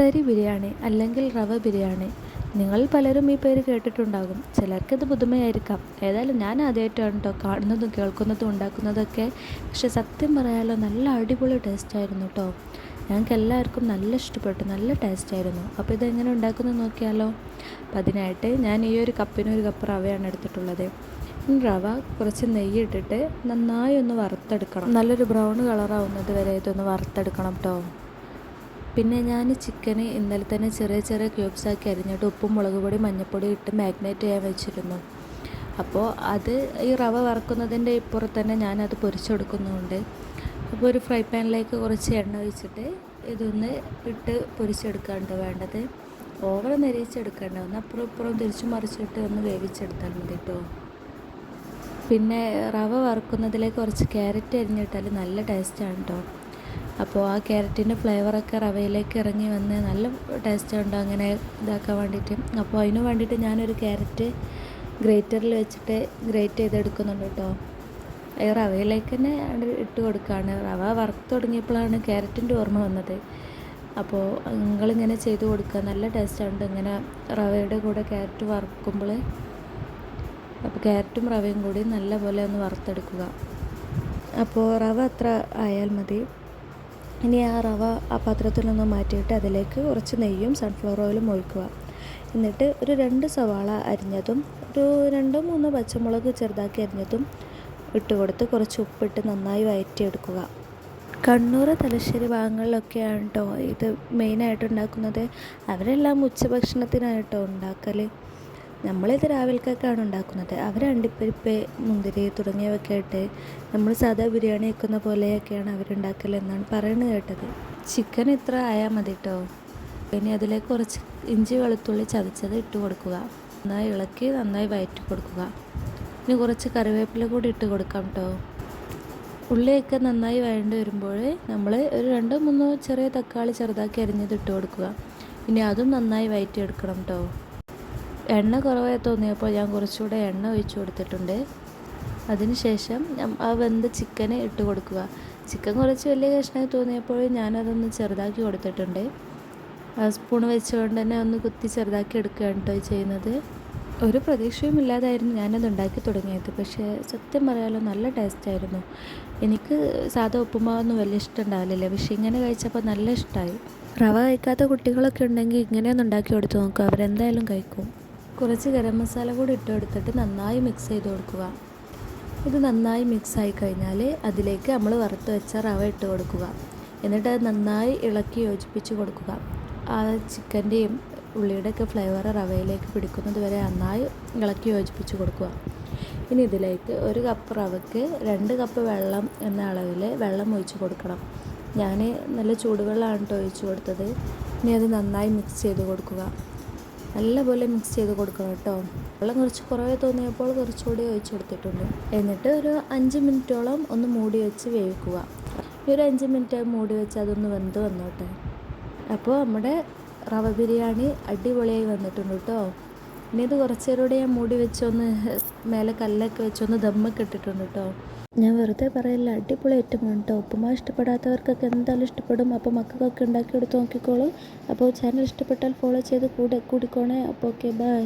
തരി ബിരിയാണി അല്ലെങ്കിൽ റവ ബിരിയാണി. നിങ്ങൾ പലരും ഈ പേര് കേട്ടിട്ടുണ്ടാകും. ചിലർക്കിത് പുതുമയായിരിക്കാം. ഏതായാലും ഞാൻ ആദ്യമായിട്ടാണ് കേട്ടോ കാണുന്നതും കേൾക്കുന്നതും ഉണ്ടാക്കുന്നതൊക്കെ. പക്ഷെ സത്യം പറയാലോ നല്ല അടിപൊളി ടേസ്റ്റായിരുന്നു കേട്ടോ. ഞങ്ങൾക്ക് എല്ലാവർക്കും നല്ല ഇഷ്ടപ്പെട്ടു, നല്ല ടേസ്റ്റായിരുന്നു. അപ്പോൾ ഇതെങ്ങനെ ഉണ്ടാക്കുന്നത് നോക്കിയാലോ. അപ്പം അതിനായിട്ട് ഞാൻ ഈ ഒരു കപ്പിന് ഒരു കപ്പ് റവയാണ് എടുത്തിട്ടുള്ളത്. റവ കുറച്ച് നെയ്യ് ഇട്ടിട്ട് നന്നായി ഒന്ന് വറുത്തെടുക്കണം. നല്ലൊരു ബ്രൗൺ കളറാവുന്നത് വരെ ഇതൊന്ന് വറുത്തെടുക്കണം കേട്ടോ. പിന്നെ ഞാൻ ചിക്കന് ഇന്നലെ തന്നെ ചെറിയ ചെറിയ ക്യൂബ്സാക്കി അരിഞ്ഞിട്ട് ഉപ്പും മുളക് പൊടി മഞ്ഞൾപ്പൊടി ഇട്ട് മാഗ്നേറ്റ് ചെയ്യാൻ വെച്ചിരുന്നു. അപ്പോൾ അത് ഈ റവ വറക്കുന്നതിൻ്റെ ഇപ്പുറത്ത് തന്നെ ഞാനത് പൊരിച്ചെടുക്കുന്നുണ്ട്. അപ്പോൾ ഒരു ഫ്രൈ പാനിലേക്ക് കുറച്ച് എണ്ണ ഒഴിച്ചിട്ട് ഇതൊന്ന് ഇട്ട് പൊരിച്ചെടുക്കാണ്ട് വേണ്ടത്. ഓവർ നെരിച്ചെടുക്കേണ്ട, ഒന്ന് അപ്പുറം ഇപ്പുറം തിരിച്ചു മറിച്ചിട്ട് ഒന്ന് വേവിച്ചെടുത്താൽ മതി കേട്ടോ. പിന്നെ റവ വറുക്കുന്നതിലേക്ക് കുറച്ച് ക്യാരറ്റ് അരിഞ്ഞിട്ടാൽ നല്ല ടേസ്റ്റാണ് കേട്ടോ. അപ്പോൾ ആ ക്യാരറ്റിൻ്റെ ഫ്ലേവറൊക്കെ റവയിലേക്ക് ഇറങ്ങി വന്ന് നല്ല ടേസ്റ്റ് ഉണ്ട് അങ്ങനെ ഇതാക്കാൻ വേണ്ടിയിട്ട്. അപ്പോൾ അതിന് വേണ്ടിയിട്ട് ഞാനൊരു ക്യാരറ്റ് ഗ്രേറ്ററിൽ വെച്ചിട്ട് ഗ്രേറ്റ് ചെയ്തെടുക്കുന്നുണ്ട് കേട്ടോ. ഈ റവയിലേക്ക് തന്നെ ഇട്ട് കൊടുക്കുകയാണ്. റവ വറുത്ത് തുടങ്ങിയപ്പോഴാണ് ക്യാരറ്റിൻ്റെ ഓർമ്മ വന്നത്. അപ്പോൾ നിങ്ങളിങ്ങനെ ചെയ്ത് കൊടുക്കുക, നല്ല ടേസ്റ്റാണ് ഇങ്ങനെ റവയുടെ കൂടെ ക്യാരറ്റ് വറുക്കുമ്പോൾ. അപ്പോൾ ക്യാരറ്റും റവയും കൂടി നല്ലപോലെ ഒന്ന് വറുത്തെടുക്കുക. അപ്പോൾ റവ അത്ര ആയാൽ മതി. ഇനി ആ റവ ആ പാത്രത്തിൽ നിന്ന് മാറ്റിയിട്ട് അതിലേക്ക് കുറച്ച് നെയ്യും സൺഫ്ലവർ ഓയിലും ഒഴിക്കുക. എന്നിട്ട് ഒരു 2 സവാള അരിഞ്ഞതും ഒരു 2-3 പച്ചമുളക് ചെറുതാക്കി അരിഞ്ഞതും ഇട്ട് കൊടുത്ത് കുറച്ച് ഉപ്പിട്ട് നന്നായി വഴറ്റിയെടുക്കുക. കണ്ണൂർ തലശ്ശേരി ഭാഗങ്ങളിലൊക്കെയാണ് കേട്ടോ ഇത് മെയിനായിട്ട് ഉണ്ടാക്കുന്നത്. അവരെല്ലാം ഉച്ചഭക്ഷണത്തിനായിട്ടോ ഉണ്ടാക്കൽ. നമ്മളിത് രാവിലത്തേക്കാണ് ഉണ്ടാക്കുന്നത്. അവർ അണ്ടിപ്പരിപ്പ് മുന്തിരി തുടങ്ങിയവയൊക്കെ ഇട്ട് നമ്മൾ സാധാ ബിരിയാണി വെക്കുന്ന പോലെയൊക്കെയാണ് അവരുണ്ടാക്കൽ എന്നാണ് പറയുന്നത് കേട്ടത്. ചിക്കൻ ഇത്ര ആയാൽ മതി കേട്ടോ. പിന്നെ അതിലേക്ക് കുറച്ച് ഇഞ്ചി വെളുത്തുള്ളി ചതച്ചത് ഇട്ട് കൊടുക്കുക. നന്നായി ഇളക്കി നന്നായി വഴറ്റി കൊടുക്കുക. ഇനി കുറച്ച് കറിവേപ്പില കൂടി ഇട്ട് കൊടുക്കാം കേട്ടോ. ഉള്ളിയൊക്കെ നന്നായി വഴണ്ട് വരുമ്പോൾ നമ്മൾ ഒരു 2-3 ചെറിയ തക്കാളി ചെറുതാക്കി അരിഞ്ഞത് ഇട്ട് കൊടുക്കുക. ഇനി അതും നന്നായി വഴറ്റിയെടുക്കണം കേട്ടോ. എണ്ണ കുറവായി തോന്നിയപ്പോൾ ഞാൻ കുറച്ചുകൂടെ എണ്ണ ഒഴിച്ചു കൊടുത്തിട്ടുണ്ട്. അതിനുശേഷം ആ വെന്ത ചിക്കന് ഇട്ട് കൊടുക്കുക. ചിക്കൻ കുറച്ച് വലിയ കഷ്ണമായി തോന്നിയപ്പോൾ ഞാനതൊന്ന് ചെറുതാക്കി കൊടുത്തിട്ടുണ്ട്. ആ സ്പൂൺ വെച്ചുകൊണ്ട് തന്നെ ഒന്ന് കുത്തി ചെറുതാക്കി എടുക്കുകയാണ് കേട്ടോ ചെയ്യുന്നത്. ഒരു പ്രതീക്ഷയും ഇല്ലാതായിരുന്നു ഞാനത് ഉണ്ടാക്കി തുടങ്ങിയത്. പക്ഷേ സത്യം പറയാലോ നല്ല ടേസ്റ്റായിരുന്നു. എനിക്ക് സാധാ ഉപ്പുമാവൊന്നും വലിയ ഇഷ്ടം ഉണ്ടാവില്ല, പക്ഷേ ഇങ്ങനെ കഴിച്ചപ്പോൾ നല്ല ഇഷ്ടമായി. റവ കഴിക്കാത്ത കുട്ടികളൊക്കെ ഉണ്ടെങ്കിൽ ഇങ്ങനെയൊന്നും ഉണ്ടാക്കി കൊടുത്ത് നോക്കുക, അവരെന്തായാലും കഴിക്കും. കുറച്ച് ഗരം മസാല കൂടി ഇട്ട് കൊടുത്തിട്ട് നന്നായി മിക്സ് ചെയ്ത് കൊടുക്കുക. ഇത് നന്നായി മിക്സായി കഴിഞ്ഞാൽ അതിലേക്ക് നമ്മൾ വറുത്ത് വെച്ച റവ ഇട്ട് കൊടുക്കുക. എന്നിട്ട് അത് നന്നായി ഇളക്കി യോജിപ്പിച്ച് കൊടുക്കുക. ആ ചിക്കൻ്റെയും ഉള്ളിയുടെയൊക്കെ ഫ്ലേവർ റവയിലേക്ക് പിടിക്കുന്നത് വരെ നന്നായി ഇളക്കി യോജിപ്പിച്ച് കൊടുക്കുക. ഇനി ഇതിലേക്ക് 1 കപ്പ് റവയ്ക്ക് 2 കപ്പ് വെള്ളം എന്ന അളവിൽ വെള്ളം ഒഴിച്ച് കൊടുക്കണം. ഞാൻ നല്ല ചൂടുവെള്ളമാണ് കേട്ടോ ഒഴിച്ച് കൊടുത്തത്. ഇനി അത് നന്നായി മിക്സ് ചെയ്ത് കൊടുക്കുക. നല്ലപോലെ മിക്സ് ചെയ്ത് കൊടുക്കണം കേട്ടോ. വെള്ളം കുറച്ച് കുറവേ തോന്നിയപ്പോൾ കുറച്ചുകൂടി ഒഴിച്ച് കൊടുത്തിട്ടുണ്ട്. എന്നിട്ട് ഒരു 5 മിനിറ്റോളം ഒന്ന് മൂടി വെച്ച് വേവിക്കുക. ഈ ഒരു 5 മിനിറ്റ് മൂടി വെച്ച് അതൊന്ന് വെന്ത് വന്നോട്ടെ. അപ്പോൾ നമ്മുടെ റവ ബിരിയാണി അടിപൊളിയായി വന്നിട്ടുണ്ട് കേട്ടോ. ഇനി ഇത് കുറച്ച് നേരം കൂടി ഞാൻ മൂടി വെച്ചൊന്ന് മേലെ കല്ലൊക്കെ വെച്ചൊന്ന് ദമ്മൊക്കെ ഇട്ടിട്ടുണ്ട് കേട്ടോ. ഞാൻ വെറുതെ പറയില്ല, അടിപൊളി ഐറ്റമാണ് കേട്ടോ. ഉപ്പുമാവ് ഇഷ്ടപ്പെടാത്തവർക്കൊക്കെ എന്തായാലും ഇഷ്ടപ്പെടും. അപ്പോൾ മക്കൾക്കൊക്കെ ഉണ്ടാക്കി കൊടുത്ത് നോക്കിക്കോളൂ. അപ്പോൾ ചാനൽ ഇഷ്ടപ്പെട്ടാൽ ഫോളോ ചെയ്ത് കൂടിക്കോണേ. അപ്പോൾ ഓക്കെ, ബൈ.